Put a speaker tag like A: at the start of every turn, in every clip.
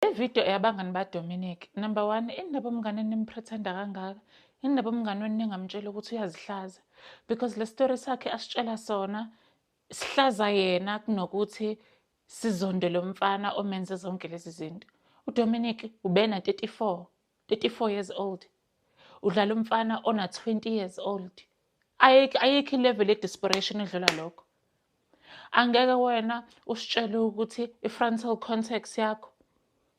A: Le video eyabangani baDominic. Number 1, indaba umngane nimpretenda kangaka. Indaba umngane wenu ningamtshela ukuthi uyazihlaza. Because le story sakhe asitshela sona sihlaza yena kunokuthi sizonde lo mfana omenze zonke lezi zinto. UDominic ubena 34 years old. Udlala umfana ona 20 years old. Ayikho ilevel ye-desperation edlula lokho. Angeke wena usitshele ukuthi i-frontal cortex yakho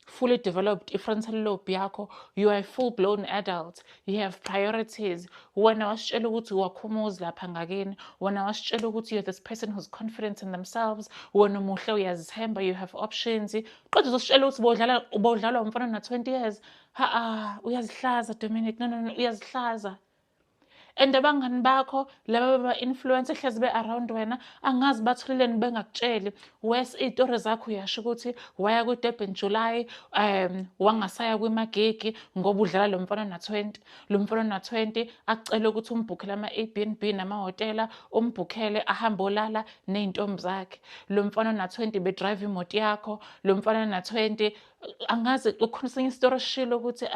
A: fully developed i-frontal lobe yakho, you are a full-blown adult, you have priorities. Wena wasitshela ukuthi wakhumuzi lapha ngakini, wena wasitshela ukuthi you're this person who's confident in themselves, wena umuhle uyazithemba, you have options. Kodwa uzositshela ukuthi ubodlalwa umfana na-20 years. Uyazihlaza Dominic, no, uyazihlaza. And abangani bakho laba baba-influence ehlezi be-around wena angazi batholeleni bengakutsheli. Wes iy'tori zakho uyasho ukuthi waya kwi-Durban July wangasaya kwimagigi ngoba udlala lo mfana na-20. Lo mfana na-20 akucela ukuthi umbhukhele ama-Airbnb namahhotela, umbhukhele ahambe olala ney'ntombi zakhe. Lo mfana na-20 bedrayiva imoto yakho. Lo mfana na-20 angazi kukhona esinye isitori esishilo ukuthi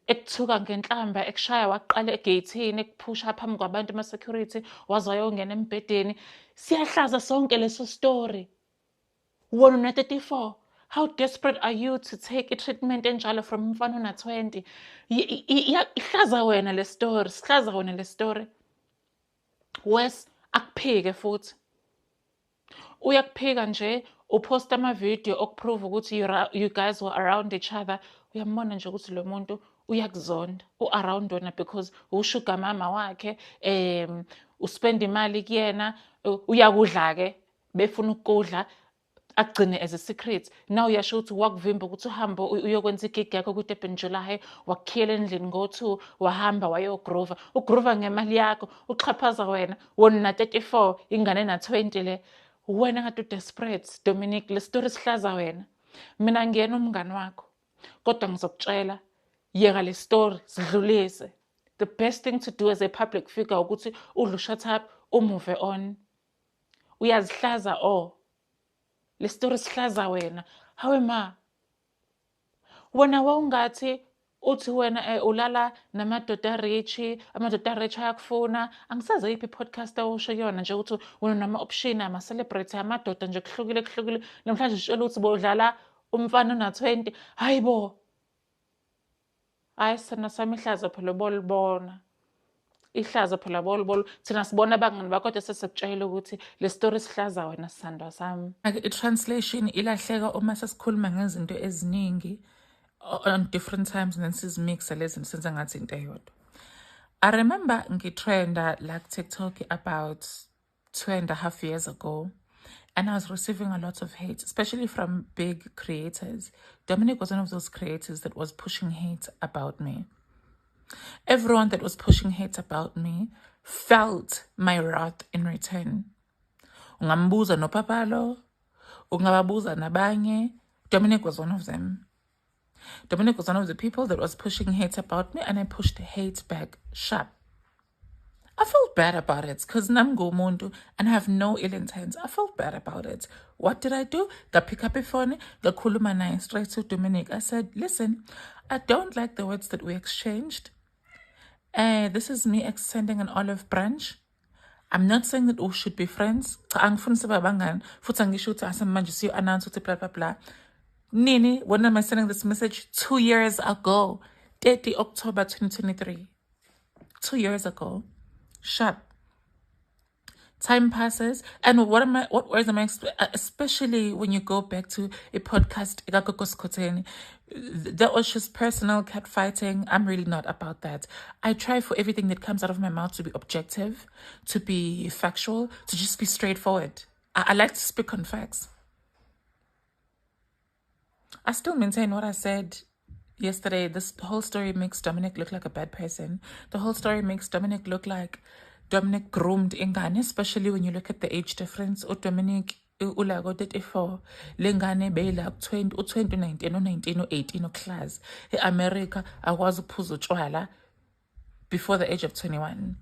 A: ekuthuka ngenhlamba ekushaya waqala egeyithini ekuphusha phambi kwabantu ama-security waze wayongena embhedeni. Siyahlaza sonke leso story. Wona una-34. How desperate are you to take i-treatment enjalo from umfana ona-20? Ihlaza wena le story, sihlaza wena le story. Wes akuphike futhi. Uyakuphika nje uposta ama-video okuprove ukuthi you guys were around each other. Uyambona nje ukuthi lo muntu uyakuzonda u-around wena because ushuga mama wakhe, uspenda imali kuyena, uyakudla-ke befuna ukudla akugcine as a secret. Now uyasho ukuthi wakuvimba ukuthi uhambe uyokwenza igig yakho kwi-Durban July, wakukhiyela endlini ngo-2, wahamba wayogrova. Ugrova ngemali yakho, uxhaphaza wena na-34, ingane na-20 le. Wena ngathi u-desperate Dominic, le story sihlaza wena. Mina ngiyena umngani wakho kodwa ngizokutshela yeka le story sidlulise. The best thing to do as a public figure ukuthi udle shut up, move on. Uyazihlaza le story sihlaza wena. Hawe ma, wena wawungathi uthi wena ulala namadoda richi, amadoda richi ayakufuna. Angisazi yiphi i-podcast awusho yona nje ukuthi wena nama-option ama-celebrity amadoda nje kuhlukile. Namhlanje utshela ukuthi bodlala umfana ona-20. Hayi bo. Hayi sona sami ihlaza phela bolibona. Ihlaza phela bolibona. Thina sibona abangani bakho kodwa sesikutshela ukuthi le story sihlaza wena sisandwa sami. I-translation ilahleka uma sesikhuluma ngezinto eziningi on different times and then sizimixa lezi zinto senza ngathi into eyodwa. I remember ngitrenda like TikTok about 2.5 years ago. And I was receiving a lot of hate, especially from big creators. Dominic was one of those creators that was pushing hate about me. Everyone that was pushing hate about me felt my wrath in return. Ungambuza no papalo, ungababuza nabanye. Dominic was one of them. Dominic was one of the people that was pushing hate about me, and I pushed hate back sharp. I felt bad about it because Namgo Mundu and I have no ill intent. I felt bad about it. What did I do? I pick up a phone, the Kulumanai straight to Dominic. I said, listen, I don't like the words that we exchanged. This is me extending an olive branch. I'm not saying that we should be friends. Nini, when am I sending this message? 2 years ago, 30 October 2023. 2 years ago. Sharp. Time passes, and what words am I especially when you go back to a podcast, that was just personal catfighting. I'm really not about that. I try for everything that comes out of my mouth to be objective, to be factual, to just be straightforward. I like to speak on facts. I still maintain what I said yesterday. This whole story makes Dominic look like a bad person. The whole story makes Dominic look like Dominic groomed ingane, especially when you look at the age difference. Dominic ulago 34, lengane beyila 20, 2019, 19, 18 class. America akwazi ukuphuza utshwala before the age of 21.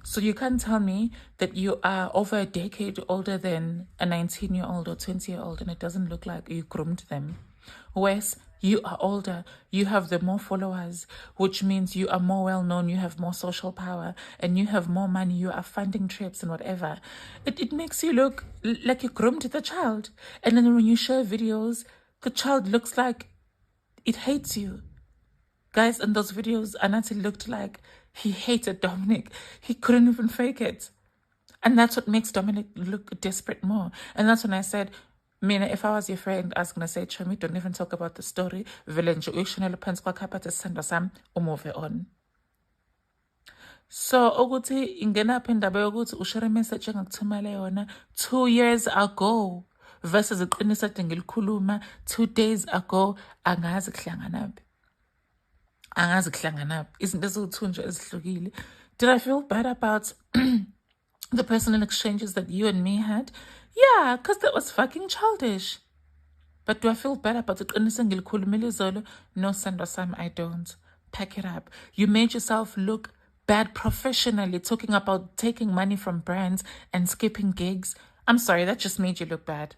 A: So you can't tell me that you are over a decade older than a 19-year-old or 20-year-old and it doesn't look like you groomed them. Wes, you are older, you have the more followers, which means you are more well known, you have more social power, and you have more money, you are funding trips and whatever. It makes you look like you groomed the child. And then when you share videos, the child looks like it hates you. Guys, in those videos, Anati looked like he hated Dominic. He couldn't even fake it. And that's what makes Dominic look desperate more. And that's when I said, Mina, if I was your friend, I was going to say, Chomi, don't even talk about the story. Move on. So, ukuthi ingena apha indaba yokuthi ushare message engakuthumela yona 2 years ago versus iqiniso ade ngilikhuluma 2 days ago, angazi kuhlanganaphi. Angazi kuhlanganaphi. Izinto eziwu-2 ezihlukile. Did I feel bad about the personal exchanges that you and me had? Yeah, because that was fucking childish. But do I feel bad about the iqiniso ngilikhulumile izolo? No, Sandra Sam, I don't. Pack it up. You made yourself look bad professionally, talking about taking money from brands and skipping gigs. I'm sorry, that just made you look bad.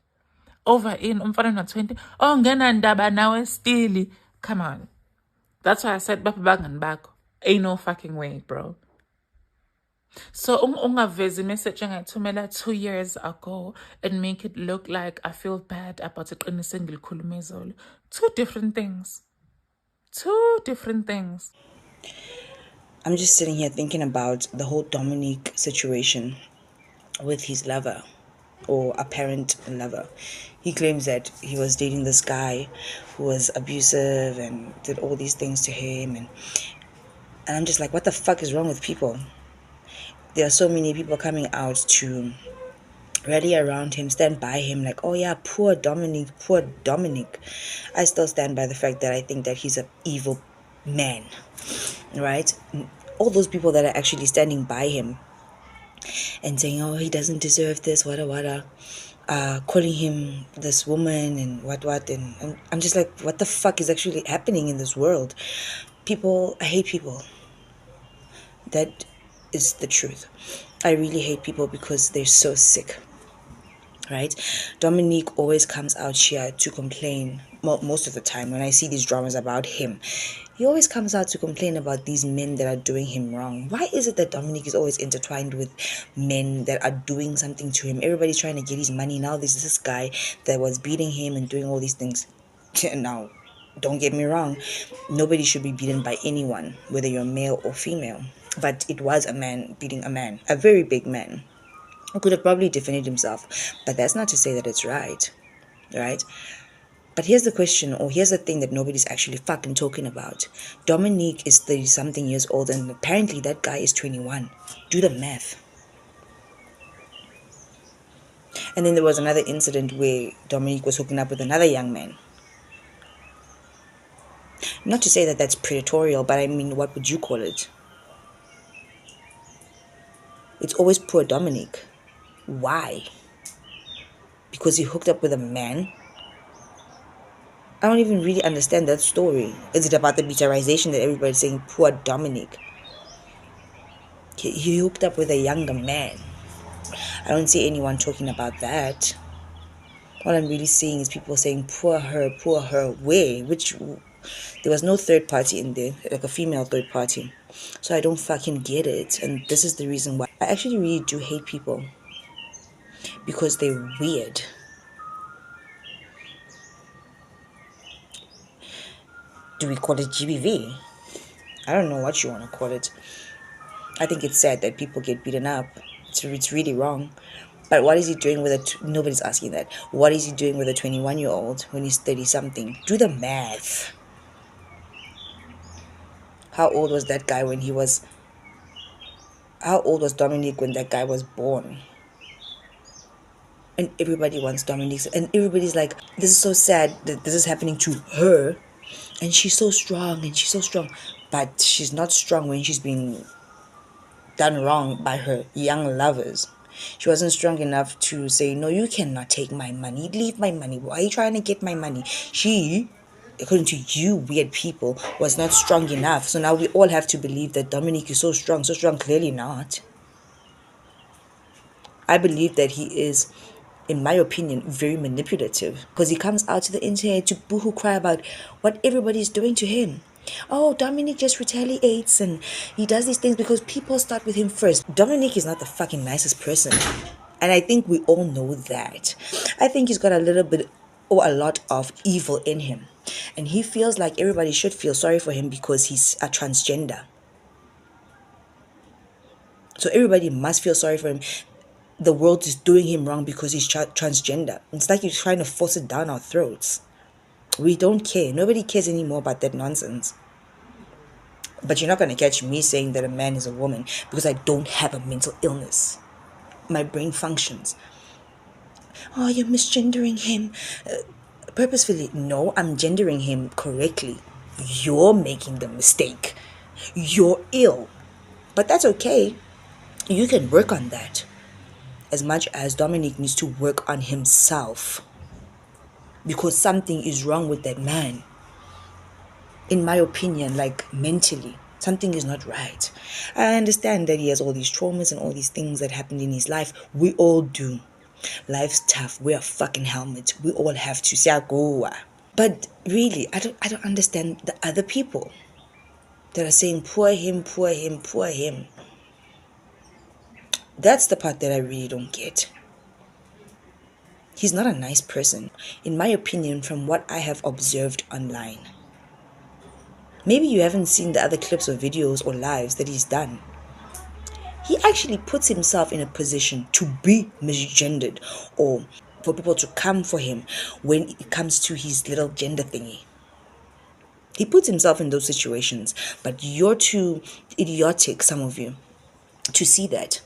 A: Over in umfana 20, oh ngena ndaba nawe still. Come on. That's why I said bapha bangani bakho. Ain't no fucking way, bro. So ungavezi message engayithumela 2 years ago and make it look like I feel bad about iqiniso engilikhulume izolo. 2 different things. 2 different things.
B: I'm just sitting here thinking about the whole Dominic situation with his lover or apparent lover. He claims that he was dating this guy who was abusive and did all these things to him, and I'm just like, what the fuck is wrong with people? There are so many people coming out to rally around him, stand by him, like, oh yeah, poor Dominic, poor Dominic. I still stand by the fact that I think that he's an evil man, right? All those people that are actually standing by him and saying, oh, he doesn't deserve this, wada, calling him this woman and what, and I'm just like, what the fuck is actually happening in this world? People, I hate people. That is the truth. I really hate people because they're so sick, right? Dominic always comes out here to complain. Most of the time when I see these dramas about him, he always comes out to complain about these men that are doing him wrong. Why is it that Dominic is always intertwined with men that are doing something to him? Everybody's trying to get his money. Now there's this guy that was beating him and doing all these things. Now, don't get me wrong, nobody should be beaten by anyone, whether you're male or female. But it was a man beating a man, a very big man, who could have probably defended himself. But that's not to say that it's right? But here's the question, or here's the thing that nobody's actually fucking talking about. Dominic is 30-something years old, and apparently that guy is 21. Do the math. And then there was another incident where Dominic was hooking up with another young man. Not to say that that's predatorial, but I mean, what would you call it? It's always poor Dominic. Why? Because he hooked up with a man? I don't even really understand that story. Is it about the betarization that everybody's saying, poor Dominic? He hooked up with a younger man. I don't see anyone talking about that. All I'm really seeing is people saying, poor her, poor her. Where? There was no third party in there, like a female third party. So I don't fucking get it. And this is the reason why I actually really do hate people. Because they're weird. Do we call it GBV? I don't know what you want to call it. I think it's sad that people get beaten up. It's really wrong. But what is he doing with nobody's asking that. What is he doing with a 21-year-old when he's 30-something? Do the math. How old was that guy when he was... How old was Dominic when that guy was born? And everybody wants Dominic. And everybody's like, this is so sad that this is happening to her. And she's so strong, and she's so strong. But she's not strong when she's being done wrong by her young lovers. She wasn't strong enough to say, no, you cannot take my money. Leave my money. Why are you trying to get my money? She, according to you weird people, was not strong enough. So now we all have to believe that Dominic is so strong. So strong, clearly not. I believe that he is, in my opinion, very manipulative because he comes out to the internet to boohoo cry about what everybody's doing to him. Oh, Dominic just retaliates and he does these things because people start with him first. Dominic is not the fucking nicest person. And I think we all know that. I think he's got a little bit or a lot of evil in him. And he feels like everybody should feel sorry for him because he's a transgender. So everybody must feel sorry for him. The world is doing him wrong because he's transgender. It's like he's trying to force it down our throats. We don't care. Nobody cares anymore about that nonsense. But you're not going to catch me saying that a man is a woman because I don't have a mental illness. My brain functions. Oh, you're misgendering him. Purposefully. No, I'm gendering him correctly. You're making the mistake. You're ill. But that's okay. You can work on that. As much as Dominic needs to work on himself. Because something is wrong with that man. In my opinion, like mentally, something is not right. I understand that he has all these traumas and all these things that happened in his life. We all do. Life's tough. We're fucking helmets. We all have to say go. But really, I don't understand the other people that are saying poor him, poor him, poor him. That's the part that I really don't get. He's not a nice person, in my opinion, from what I have observed online. Maybe you haven't seen the other clips or videos or lives that he's done. He actually puts himself in a position to be misgendered or for people to come for him when it comes to his little gender thingy. He puts himself in those situations, but you're too idiotic, some of you, to see that.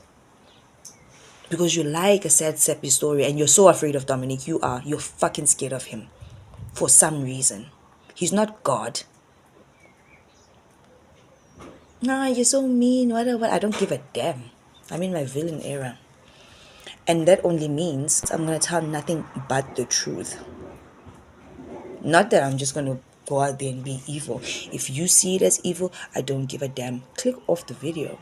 B: Because you like a sad, sappy story and you're so afraid of Dominic. You're fucking scared of him for some reason. He's not God. Nah, you're so mean, whatever. I don't give a damn. I'm in my villain era. And that only means I'm going to tell nothing but the truth. Not that I'm just going to go out there and be evil. If you see it as evil, I don't give a damn. Click off the video.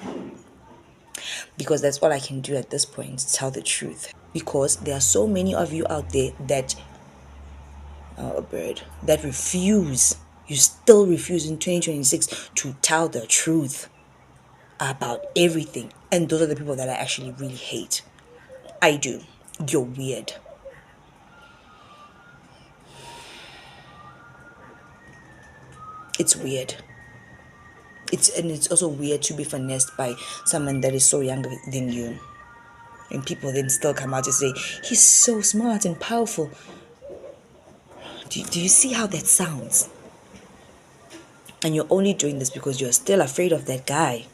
B: Because that's all I can do at this point, tell the truth. Because there are so many of you out there that, that refuse. You still refuse in 2026 to tell the truth about everything. And those are the people that I actually really hate. I do. You're weird. It's weird. It's also weird to be finessed by someone that is so younger than you. And people then still come out and say, he's so smart and powerful. Do you see how that sounds? And you're only doing this because you're still afraid of that guy.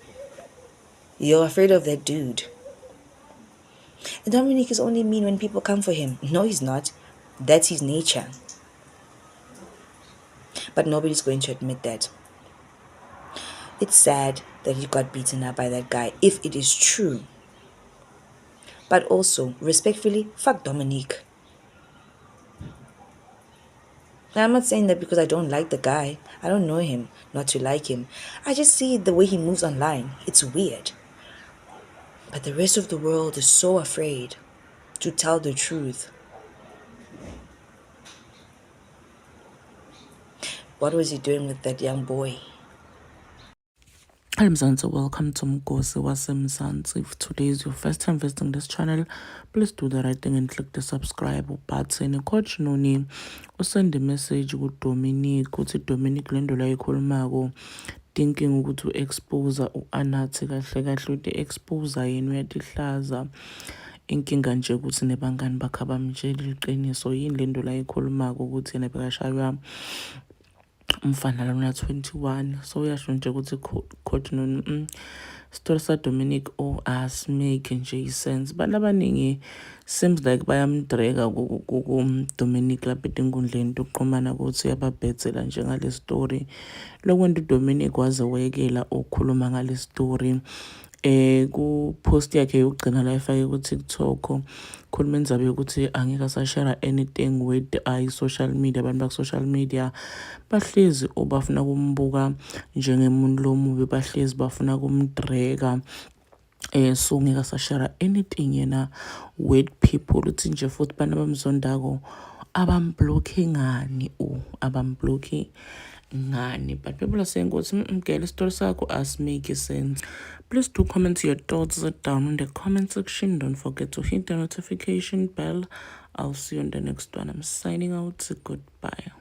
B: You're afraid of that dude. And Dominic is only mean when people come for him. No, he's not. That's his nature. But nobody's going to admit that. It's sad that he got beaten up by that guy, if it is true. But also, respectfully, fuck Dominic. Now, I'm not saying that because I don't like the guy. I don't know him not to like him. I just see the way he moves online. It's weird. But the rest of the world is so afraid to tell the truth. What was he doing with that young boy?
C: Hello Mzansi, welcome to Mgosi waseMzansi. If today is your first time visiting this channel, please do the right thing and click the subscribe button. Coach Noni send a message to Dominic, uthi Dominic lento la ikhulumako thinking ukuthi u-expose u-Anathi kahle kahle uti-expose yena uyatihlaza. Inkinga nje ukuthi nebangani bakhe abamtshela iqiniso yini lento la ikhulumako ukuthi yena bekashaywa umfana lona 21. So uyasho nje ukuthi coach no story sa Dominic asimake nje isense. Bantu abaningi seems like bayamdrega ku Dominic lapha enkundleni ukuqhumana ukuthi uyababhedzela nje ngale story. Lokwento Dominic waze wayekela ukukhuluma ngale story. Ku post yakhe yokugcina la ifake ku TikTok khuluma indaba yokuthi angeke asashare anything with social media. Abantu bak social media bahlezi obafuna kumbuka njengemuntu lomubi, bahlezi bafuna kumdreka So ngeke sashare anything yena with people uthi nje futhi bana bamzondako abamblocke ngani abamblocke ngani. But people are saying ukuthi girl isitori sakho asmake sense. Please do comment your thoughts down in the comment section. Don't forget to hit the notification bell. I'll see you in the next one. I'm signing out. Goodbye.